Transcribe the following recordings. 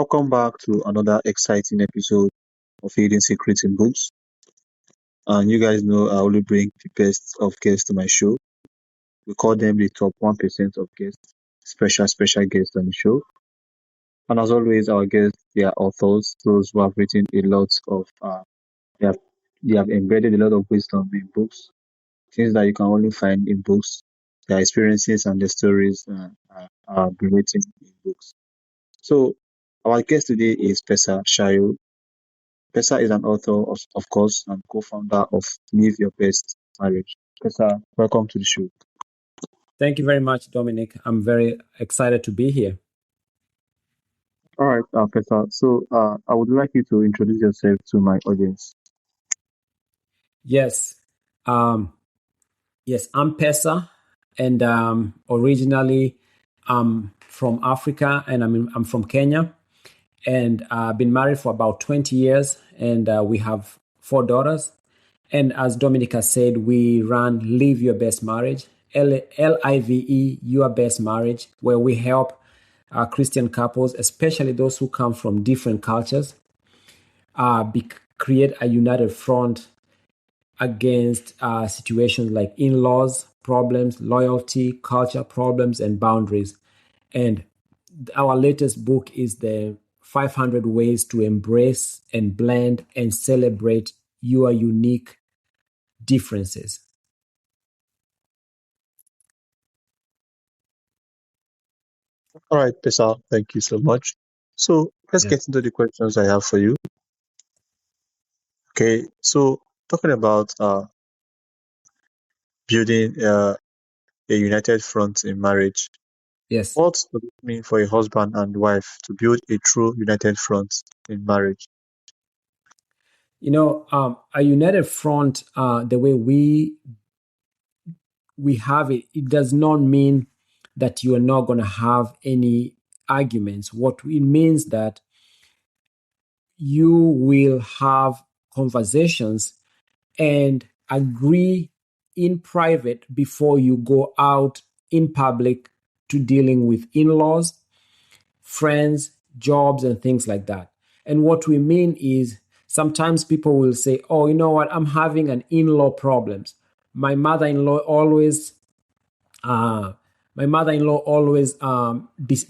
Welcome back to another exciting episode of Hidden Secrets in Books. And you guys know I only bring the best of guests to my show. We call them the top 1% of guests, special guests on the show. And as always, our guests, they are authors, those who have written a lot of, they have, they have embedded a lot of wisdom in books, things that you can only find in books. Their experiences and their stories are be written in books. So, our guest today is Pesa Shayo. Pesa is an author, of course, and co-founder of Live Your Best Marriage. Pesa, welcome to the show. Thank you very much, Dominic. I'm very excited to be here. All right, Pesa. So, I would like you to introduce yourself to my audience. Yes, um, yes, I'm Pesa, and originally I'm from Africa, and I'm from Kenya, and I've been married for about 20 years, and we have four daughters. And as Dominic has said, we run Live Your Best Marriage, LIVE, Your Best Marriage, where we help Christian couples, especially those who come from different cultures, create a united front against situations like in-laws problems, loyalty, culture problems, and boundaries. And our latest book is the 500 ways to embrace and blend and celebrate your unique differences. All right, Pesa, thank you so much. So, let's Yes. get into the questions I have for you. Okay, so talking about building a united front in marriage, Yes. what does it mean for a husband and wife to build a true united front in marriage? A united front, the way we have it, it does not mean that you are not going to have any arguments. What it means that you will have conversations and agree in private before you go out in public to dealing with in-laws, friends, jobs, and things like that. And what we mean is sometimes people will say, oh, you know what, I'm having an in-law problems. My mother-in-law always uh,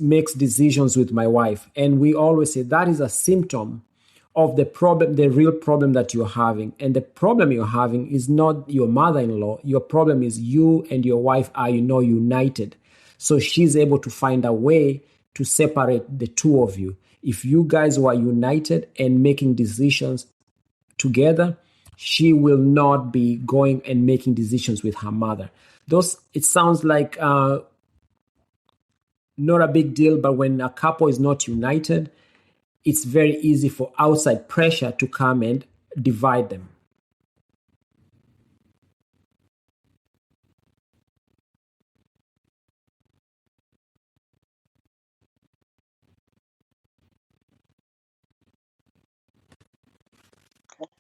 makes decisions with my wife. And we always say that is a symptom of the problem, the real problem that you're having. And the problem you're having is not your mother-in-law. Your problem is you and your wife are, united. So she's able to find a way to separate the two of you. If you guys were united and making decisions together, she will not be going and making decisions with her mother. It sounds like not a big deal, but when a couple is not united, it's very easy for outside pressure to come and divide them.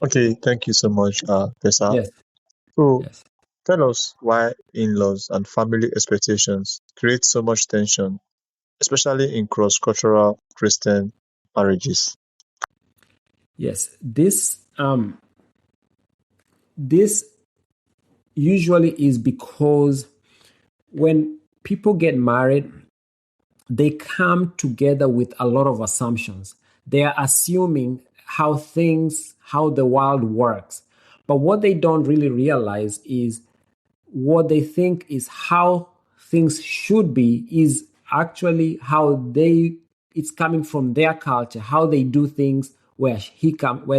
Okay, thank you so much, Pesa. Yes, So, yes. tell us why in-laws and family expectations create so much tension, especially in cross-cultural Christian marriages. Yes, this usually is because when people get married, they come together with a lot of assumptions. They are assuming how the world works. But what they don't really realize is what they think is how things should be is actually it's coming from their culture, how they do things where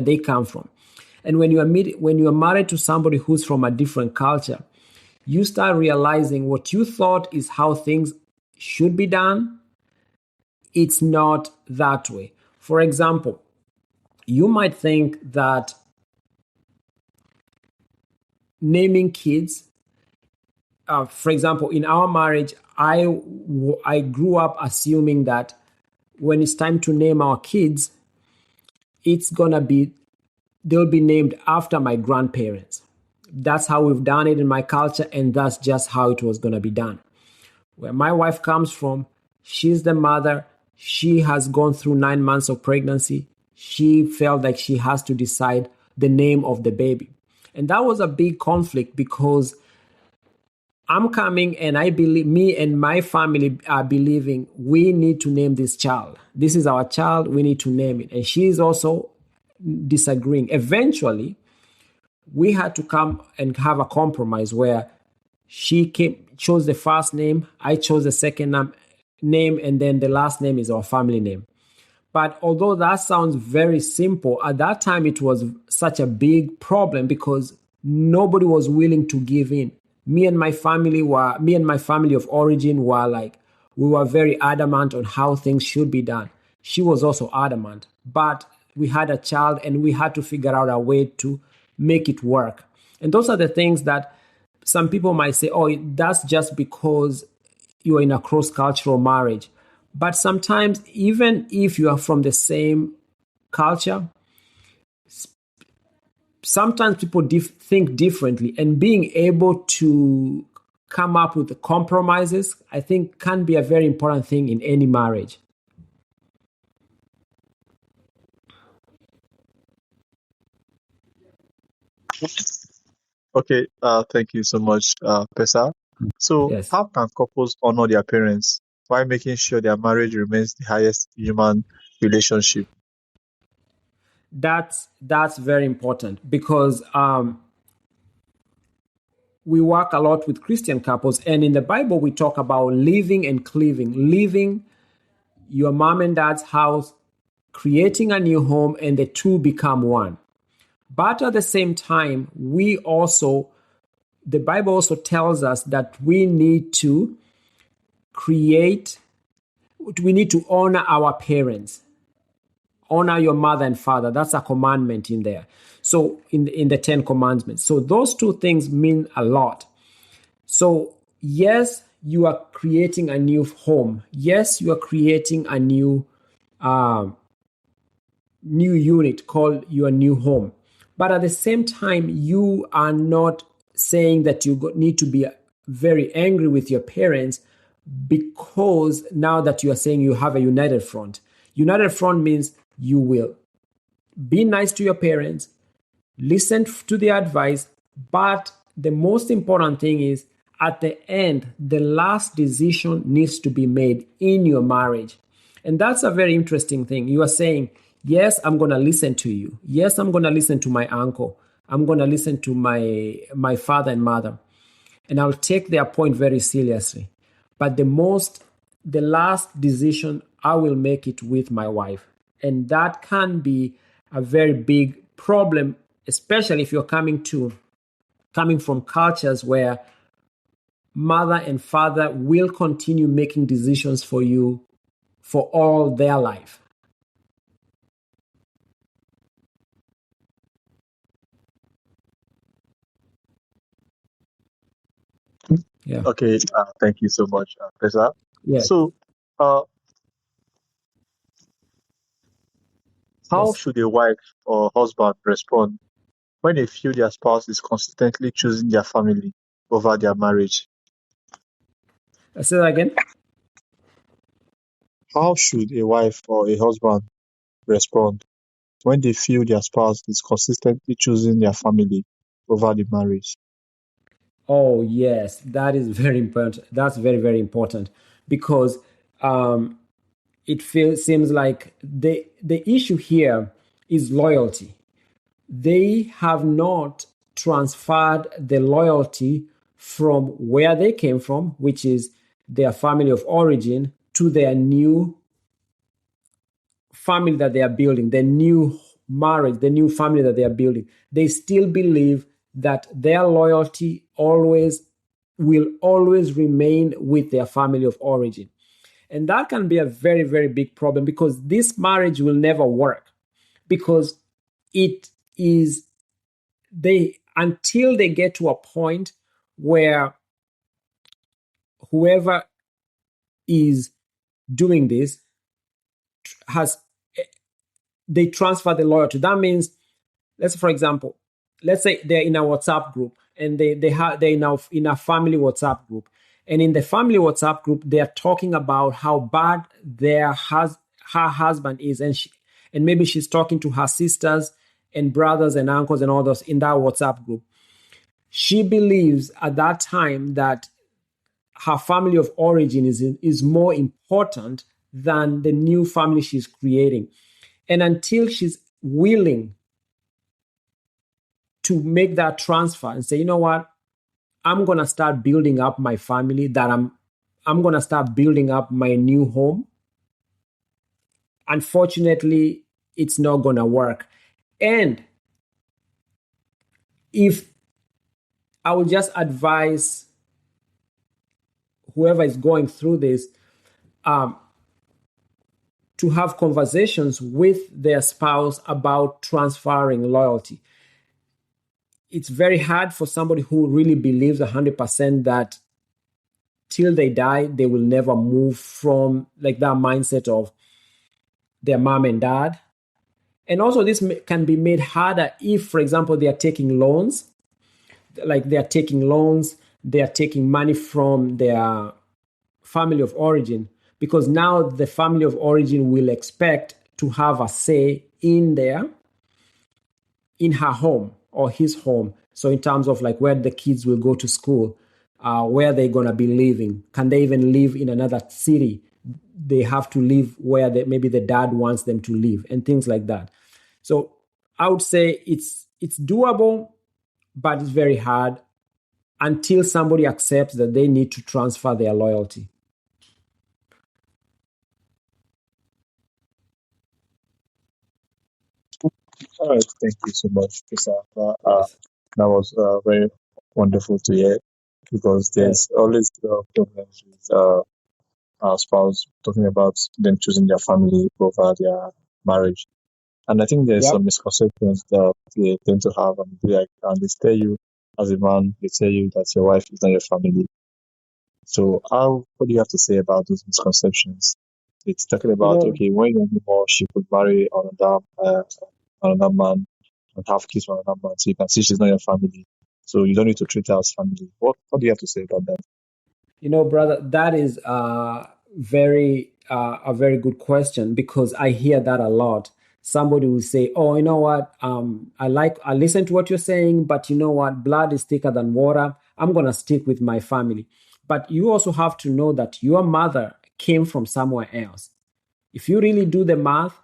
they come from. And when you are married to somebody who's from a different culture, you start realizing what you thought is how things should be done. It's not that way. For example, you might think that naming kids, for example, in our marriage, I grew up assuming that when it's time to name our kids, they'll be named after my grandparents. That's how we've done it in my culture, and that's just how it was going to be done. Where my wife comes from, she's the mother, She has gone through 9 months of pregnancy. She felt like she has to decide the name of the baby. And that was a big conflict because I'm coming and I believe me and my family are believing we need to name this child. This is our child. We need to name it. And she is also disagreeing. Eventually, we had to come and have a compromise where chose the first name, I chose the second name, and then the last name is our family name. But although that sounds very simple, at that time it was such a big problem because nobody was willing to give in. Me and my family of origin were like, we were very adamant on how things should be done. She was also adamant, but we had a child and we had to figure out a way to make it work. And those are the things that some people might say, oh, that's just because you are in a cross-cultural marriage. But sometimes, even if you are from the same culture, sometimes people think differently. And being able to come up with compromises, I think, can be a very important thing in any marriage. Okay, thank you so much, Pesa. So, Yes. how can couples honor their parents while making sure their marriage remains the highest human relationship? That's very important because we work a lot with Christian couples, and in the Bible we talk about living and cleaving, leaving your mom and dad's house, creating a new home, and the two become one. But at the same time, the Bible also tells us that we need to honor our parents. Honor your mother and father. That's a commandment in there. So in the 10 commandments. So those two things mean a lot. So yes, you are creating a new home. Yes, you are creating a new unit called your new home. But at the same time, you are not saying that you need to be very angry with your parents because now that you are saying you have a united front. United front means you will be nice to your parents, listen to their advice, but the most important thing is at the end, the last decision needs to be made in your marriage. And that's a very interesting thing. You are saying, yes, I'm going to listen to you. Yes, I'm going to listen to my uncle. I'm going to listen to my father and mother. And I'll take their point very seriously. But the last decision, I will make it with my wife. And that can be a very big problem, especially if you're coming from cultures where mother and father will continue making decisions for you for all their life. Yeah. Okay, thank you so much, Pesa. Yes. So, uh, how Yes. should a wife or husband respond when they feel their spouse is consistently choosing their family over their marriage? Say that again. How should a wife or a husband respond when they feel their spouse is consistently choosing their family over the marriage? Oh, yes, that is very important. That's very, very important because um, seems like the issue here is loyalty. They have not transferred the loyalty from where they came from, which is their family of origin, to their new family that they are building, the new marriage, the new family that they are building. They still believe that their loyalty will always remain with their family of origin. And that can be a very, very big problem because this marriage will never work because it is until they get to a point where whoever is doing this has they transfer the loyalty. That means, for example, let's say they're in a WhatsApp group and they're in a family WhatsApp group, And in the family WhatsApp group, they are talking about how bad her husband is, and maybe she's talking to her sisters and brothers and uncles and all those in that WhatsApp group. She believes at that time that her family of origin is more important than the new family she's creating. And until she's willing to make that transfer and say, you know what, I'm going to start building up my family, that I'm going to start building up my new home, unfortunately, it's not going to work. And if I would just advise whoever is going through this to have conversations with their spouse about transferring loyalty. It's very hard for somebody who really believes 100% that till they die, they will never move from like that mindset of their mom and dad. And also this can be made harder if, for example, they are taking loans, they are taking money from their family of origin, because now the family of origin will expect to have a say in her home or his home. So in terms of like where the kids will go to school, where they're going to be living, can they even live in another city? They have to live where maybe the dad wants them to live, and things like that. So I would say it's doable, but it's very hard until somebody accepts that they need to transfer their loyalty. All right, thank you so much, Pesa. Yes. That was very wonderful to hear because Yes. there's always problems with our spouse talking about them choosing their family over their marriage. And I think there's some Yep. misconceptions that they tend to have, and they tell you, as a man, they tell you that your wife is not your family. So, what do you have to say about those misconceptions? It's talking You about, know, okay, when you're more, she could marry another man and have kids with another man, so you can see she's not your family. So you don't need to treat her as family. What do you have to say about that? brother, that is a very good question, because I hear that a lot. Somebody will say, "Oh, you know what? I listen to what you're saying, but you know what? Blood is thicker than water. I'm gonna stick with my family." But you also have to know that your mother came from somewhere else. If you really do the math,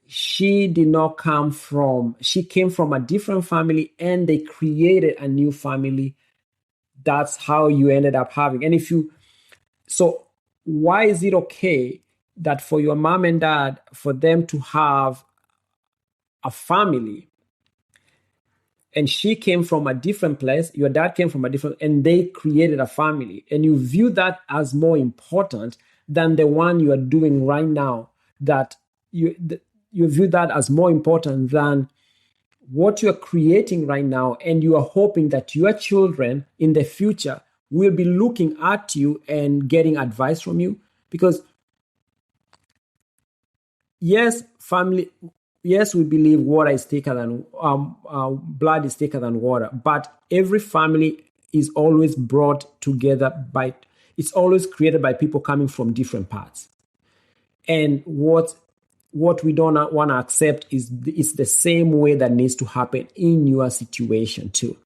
she did not come from. She came from a different family, and they created a new family. That's how you ended up having. And if you so, why is it okay that for your mom and dad, for them to have a family, and she came from a different place, your dad came from a different, and they created a family, and you view that as more important than the one you are doing right now, that you view that as more important than what you're creating right now, and you are hoping that your children in the future will be looking at you and getting advice from you. Because yes, family, yes, we believe water is thicker than blood is thicker than water, but every family is always brought together by, it's always created by people coming from different parts. And what we don't want to accept is it's the same way that needs to happen in your situation too.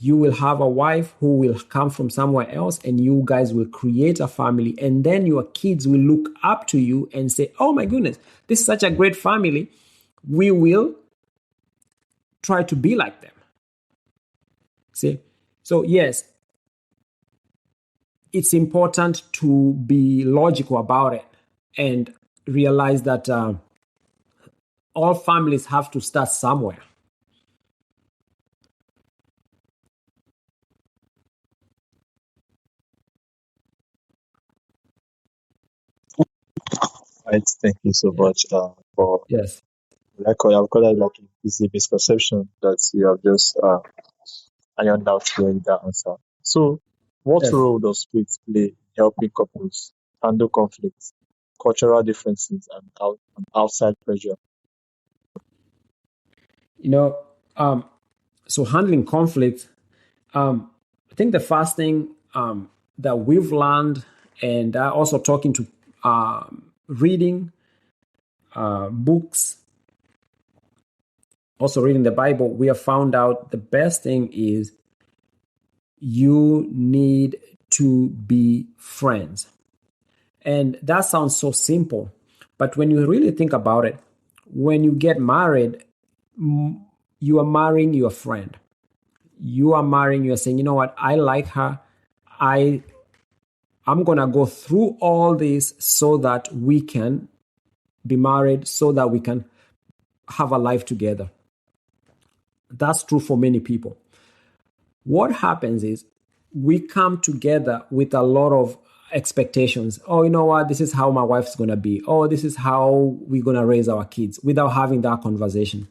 You will have a wife who will come from somewhere else, and you guys will create a family, and then your kids will look up to you and say, "Oh my goodness, this is such a great family. We will try to be like them." See? So yes, it's important to be logical about it and realize that all families have to start somewhere. Right, thank you so Yeah. much for Yes. I've called that like it's a misconception that you have just ironed out here in that answer. So, what Yes. role does faith play in helping couples handle conflicts, cultural differences, and outside pressure? You know, so handling conflict, I think the first thing that we've learned, and also talking to reading books, also reading the Bible, we have found out the best thing is you need to be friends. And that sounds so simple, but when you really think about it, when you get married, you are marrying your friend. You are marrying, you're saying, you know what, I like her. I'm going to go through all this so that we can be married, so that we can have a life together. That's true for many people. What happens is we come together with a lot of expectations. Oh, you know what? This is how my wife's going to be. Oh, this is how we're going to raise our kids, without having that conversation.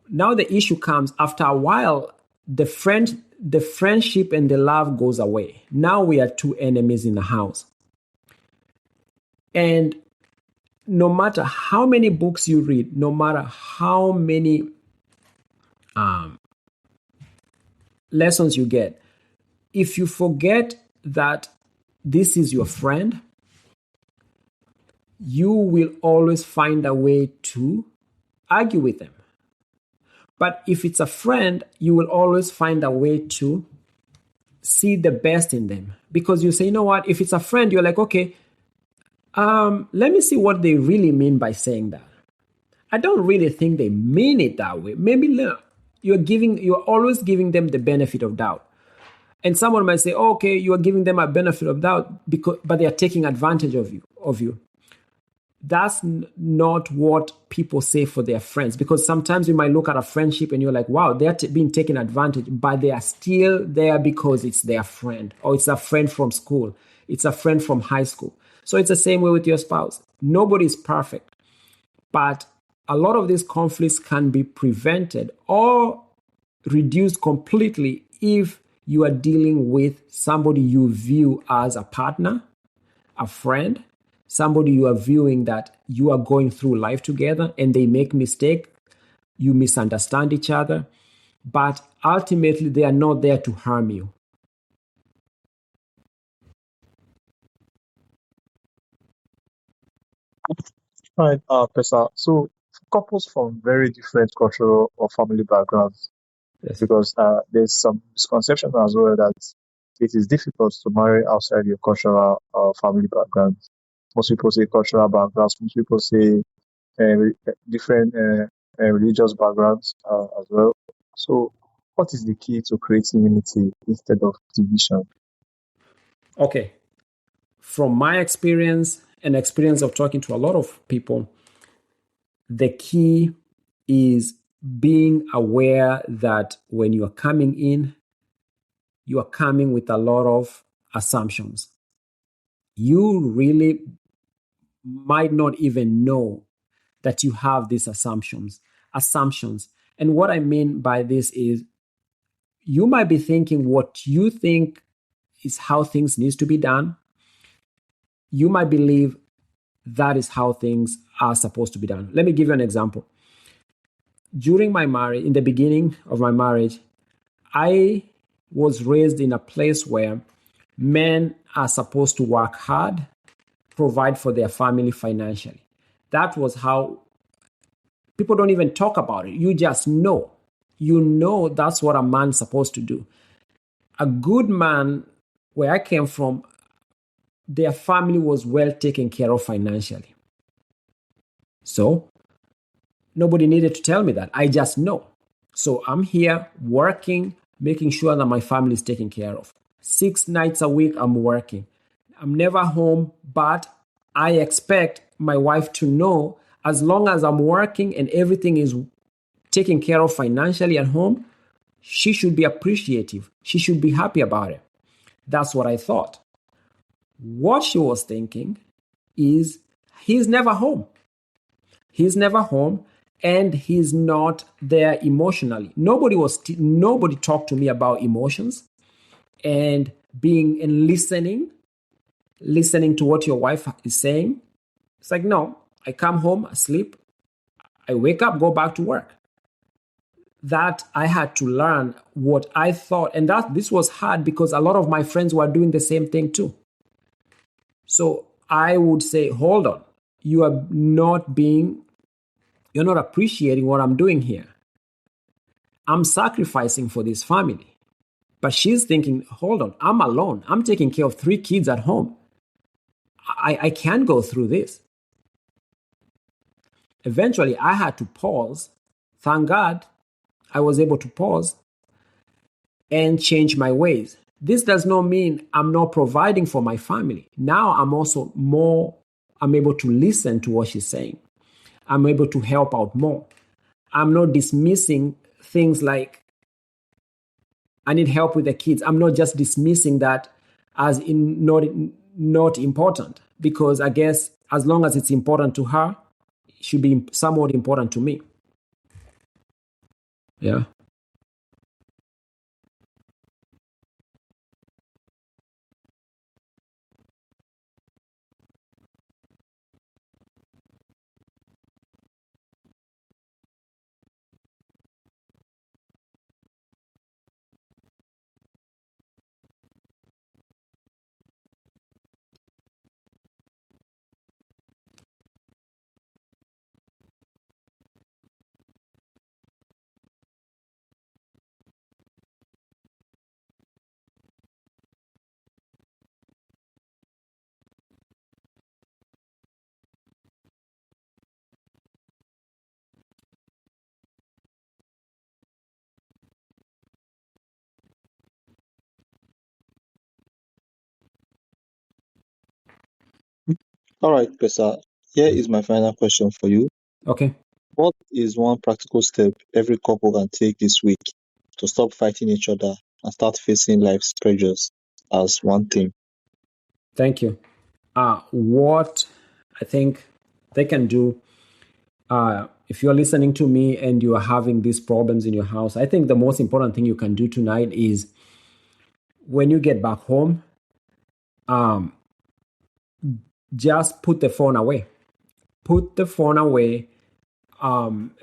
Now the issue comes after a while, the friendship and the love goes away. Now we are two enemies in the house. And no matter how many books you read, no matter how many lessons you get, if you forget that this is your friend, you will always find a way to argue with them. But if it's a friend, you will always find a way to see the best in them. Because you say, you know what, if it's a friend, you're like, okay, let me see what they really mean by saying that. I don't really think they mean it that way. Maybe you're always giving them the benefit of doubt. And someone might say, oh, okay, you are giving them a benefit of doubt, but they are taking advantage of you. That's not what people say for their friends, because sometimes you might look at a friendship and you're like, wow, they're being taken advantage, but they are still there because it's their friend, or it's a friend from school. It's a friend from high school. So it's the same way with your spouse. Nobody's perfect, but a lot of these conflicts can be prevented or reduced completely if you are dealing with somebody you view as a partner, a friend, somebody you are viewing that you are going through life together, and they make mistake, you misunderstand each other, but ultimately they are not there to harm you. Right, Pesa. So couples from very different cultural or family backgrounds, Yes. because there's some misconception as well that it is difficult to marry outside your cultural family background. Most people say cultural backgrounds. Most people say different religious backgrounds as well. So, what is the key to creating unity instead of division? Okay. From my experience and experience of talking to a lot of people, the key is being aware that when you are coming in, you are coming with a lot of assumptions. You really might not even know that you have these assumptions. And what I mean by this is you might be thinking what you think is how things needs to be done. You might believe that is how things are supposed to be done. Let me give you an example. During my marriage, in the beginning of my marriage, I was raised in a place where men are supposed to work hard, provide for their family financially. That was how people don't even talk about it. You just know. You know that's what a man's supposed to do. A good man, where I came from, their family was well taken care of financially. So nobody needed to tell me that. I just know. So I'm here working, making sure that my family is taken care of. 6 nights a week, I'm working. I'm never home, but I expect my wife to know as long as I'm working and everything is taken care of financially at home, she should be appreciative. She should be happy about it. That's what I thought. What she was thinking is he's never home. He's never home and he's not there emotionally. Nobody talked to me about emotions and being and listening to what your wife is saying. It's like, no, I come home, I sleep, I wake up, go back to work. that I had to learn what I thought. And that this was hard because a lot of my friends were doing the same thing too. So I would say, hold on, you are not being, you're not appreciating what I'm doing here. I'm sacrificing for this family. But she's thinking, hold on, I'm alone. I'm taking care of 3 kids at home. I can't go through this. Eventually, I had to pause. Thank God I was able to pause and change my ways. This does not mean I'm not providing for my family. Now I'm able to listen to what she's saying. I'm able to help out more. I'm not dismissing things like I need help with the kids. I'm not just dismissing that as in not important, because I guess as long as it's important to her, it should be somewhat important to me. Yeah. All right, Pesa. Here is my final question for you. Okay. What is one practical step every couple can take this week to stop fighting each other and start facing life's pressures as one team? Thank you. What I think they can do, if you're listening to me and you are having these problems in your house, I think the most important thing you can do tonight is when you get back home, um, just put the phone away. Put the phone away,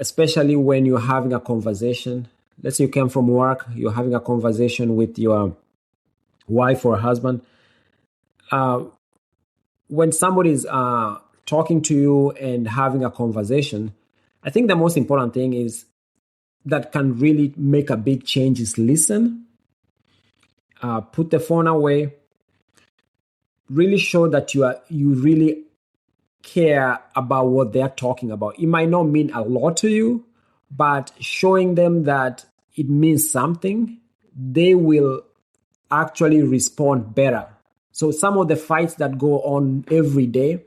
especially when you're having a conversation. Let's say you came from work, you're having a conversation with your wife or husband. Uh, when somebody's talking to you and having a conversation, I think the most important thing is that can really make a big change is listen, put the phone away, really show that you really care about what they're talking about. It might not mean a lot to you, but showing them that it means something, they will actually respond better. So some of the fights that go on every day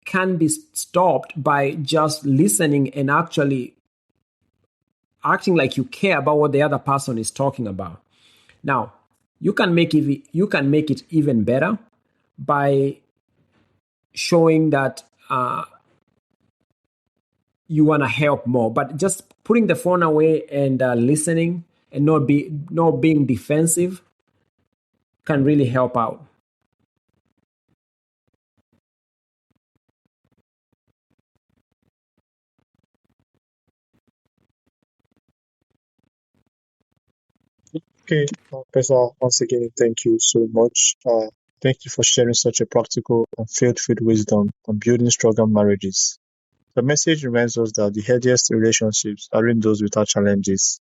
can be stopped by just listening and actually acting like you care about what the other person is talking about. Now, you can make it even better by showing that you want to help more, but just putting the phone away and listening and not being defensive can really help out. Okay, Pesa, once again, thank you so much. Thank you for sharing such a practical and faith-filled wisdom on building stronger marriages. The message reminds us that the healthiest relationships aren't those without challenges.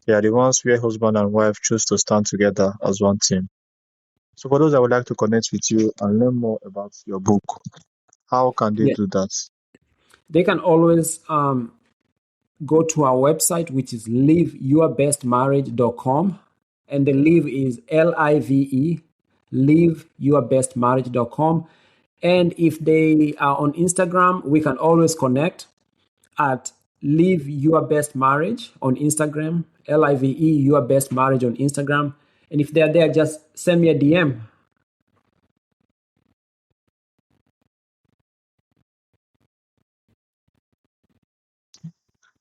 They are the ones where husband and wife choose to stand together as one team. So, for those that would like to connect with you and learn more about your book, how can they Yeah, do that? they can always go to our website, which is liveyourbestmarriage.com. And the live is LIVE, liveyourbestmarriage.com. And if they are on Instagram, we can always connect at Live Your Best Marriage on Instagram, LIVE Your Best Marriage on Instagram. And if they're there, just send me a DM.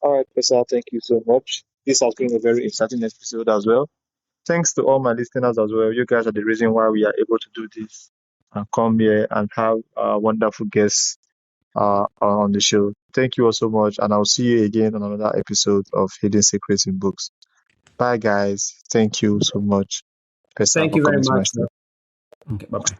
All right, Pesa, thank you so much. This has been a very exciting episode as well. Thanks to all my listeners as well. You guys are the reason why we are able to do this and come here and have wonderful guests on the show. Thank you all so much, and I'll see you again on another episode of Hidden Secrets in Books. Bye, guys. Thank you so much, Pesa, Thank for you very coming to my much. show. Okay, bye bye.